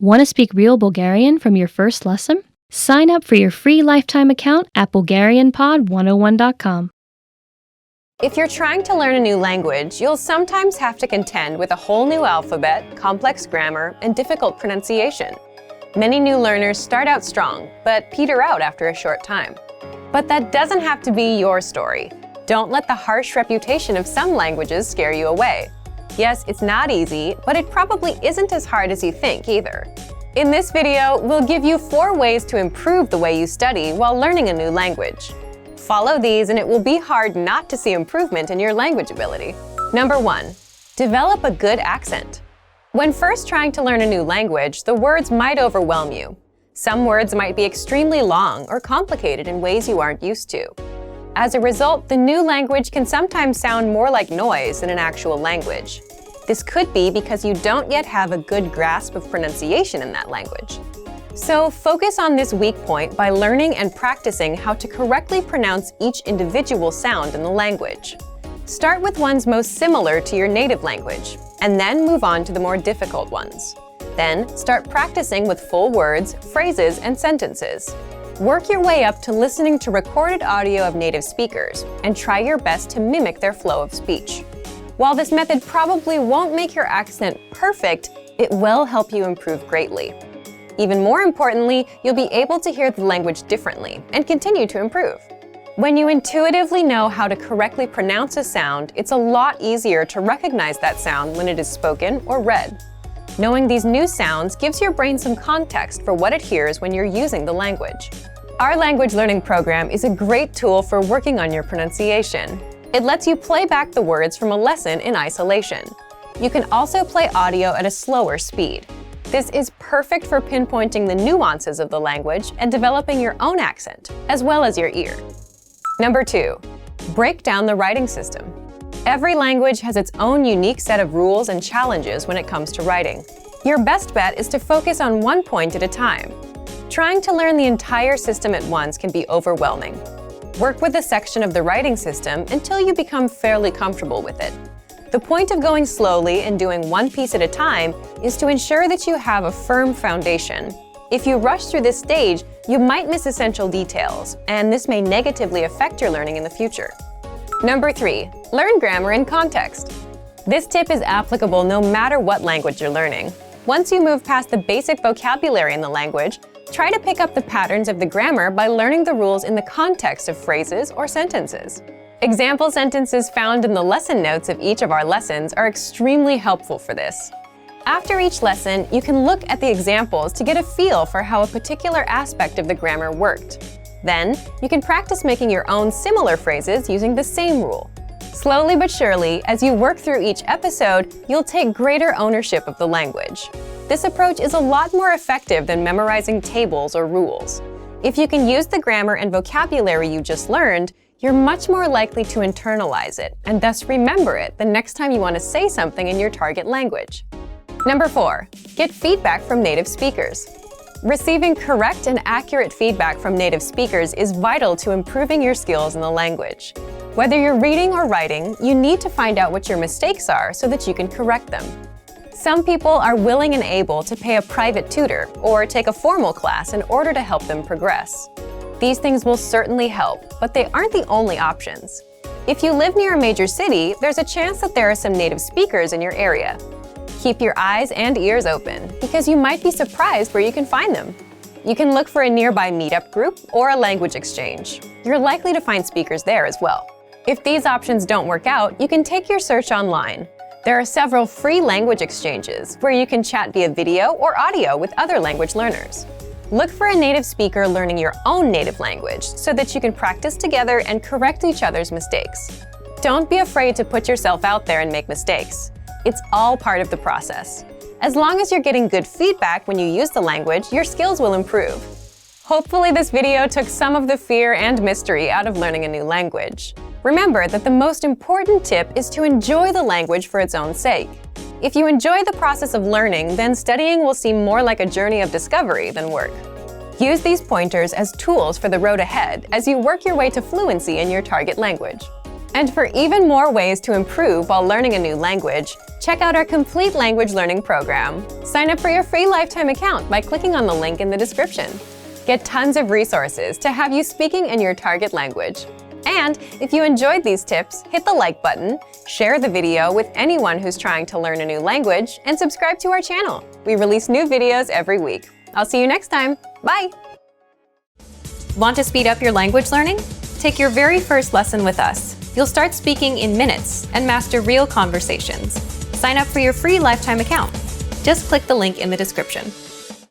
Want to speak real Bulgarian from your first lesson? Sign up for your free lifetime account at BulgarianPod101.com. If you're trying to learn a new language, you'll sometimes have to contend with a whole new alphabet, complex grammar, and difficult pronunciation. Many new learners start out strong, but peter out after a short time. But that doesn't have to be your story. Don't let the harsh reputation of some languages scare you away. Yes, it's not easy, but it probably isn't as hard as you think either. In this video, we'll give you 4 ways to improve the way you study while learning a new language. Follow these and it will be hard not to see improvement in your language ability. Number 1. Develop a good accent. When first trying to learn a new language, the words might overwhelm you. Some words might be extremely long or complicated in ways you aren't used to. As a result, the new language can sometimes sound more like noise than an actual language. This could be because you don't yet have a good grasp of pronunciation in that language. So focus on this weak point by learning and practicing how to correctly pronounce each individual sound in the language. Start with ones most similar to your native language, and then move on to the more difficult ones. Then start practicing with full words, phrases, and sentences. Work your way up to listening to recorded audio of native speakers, and try your best to mimic their flow of speech. While this method probably won't make your accent perfect, it will help you improve greatly. Even more importantly, you'll be able to hear the language differently and continue to improve. When you intuitively know how to correctly pronounce a sound, it's a lot easier to recognize that sound when it is spoken or read. Knowing these new sounds gives your brain some context for what it hears when you're using the language. Our language learning program is a great tool for working on your pronunciation. It lets you play back the words from a lesson in isolation. You can also play audio at a slower speed. This is perfect for pinpointing the nuances of the language and developing your own accent, as well as your ear. Number 2. Break down the writing system. Every language has its own unique set of rules and challenges when it comes to writing. Your best bet is to focus on one point at a time. Trying to learn the entire system at once can be overwhelming. Work with a section of the writing system until you become fairly comfortable with it. The point of going slowly and doing one piece at a time is to ensure that you have a firm foundation. If you rush through this stage, you might miss essential details, and this may negatively affect your learning in the future. Number 3. Learn grammar in context. This tip is applicable no matter what language you're learning. Once you move past the basic vocabulary in the language, try to pick up the patterns of the grammar by learning the rules in the context of phrases or sentences. Example sentences found in the lesson notes of each of our lessons are extremely helpful for this. After each lesson, you can look at the examples to get a feel for how a particular aspect of the grammar worked. Then, you can practice making your own similar phrases using the same rule. Slowly but surely, as you work through each episode, you'll take greater ownership of the language. This approach is a lot more effective than memorizing tables or rules. If you can use the grammar and vocabulary you just learned, you're much more likely to internalize it and thus remember it the next time you want to say something in your target language. Number 4. Get feedback from native speakers. Receiving correct and accurate feedback from native speakers is vital to improving your skills in the language. Whether you're reading or writing, you need to find out what your mistakes are so that you can correct them. Some people are willing and able to pay a private tutor or take a formal class in order to help them progress. These things will certainly help, but they aren't the only options. If you live near a major city, there's a chance that there are some native speakers in your area. Keep your eyes and ears open, because you might be surprised where you can find them. You can look for a nearby meetup group or a language exchange. You're likely to find speakers there as well. If these options don't work out, you can take your search online. There are several free language exchanges where you can chat via video or audio with other language learners. Look for a native speaker learning your own native language so that you can practice together and correct each other's mistakes. Don't be afraid to put yourself out there and make mistakes. It's all part of the process. As long as you're getting good feedback when you use the language, your skills will improve. Hopefully this video took some of the fear and mystery out of learning a new language. Remember that the most important tip is to enjoy the language for its own sake. If you enjoy the process of learning, then studying will seem more like a journey of discovery than work. Use these pointers as tools for the road ahead as you work your way to fluency in your target language. And for even more ways to improve while learning a new language, check out our complete language learning program. Sign up for your free lifetime account by clicking on the link in the description. Get tons of resources to have you speaking in your target language. And if you enjoyed these tips, hit the like button, share the video with anyone who's trying to learn a new language, and subscribe to our channel. We release new videos every week. I'll see you next time. Bye! Want to speed up your language learning? Take your very first lesson with us. You'll start speaking in minutes and master real conversations. Sign up for your free lifetime account. Just click the link in the description.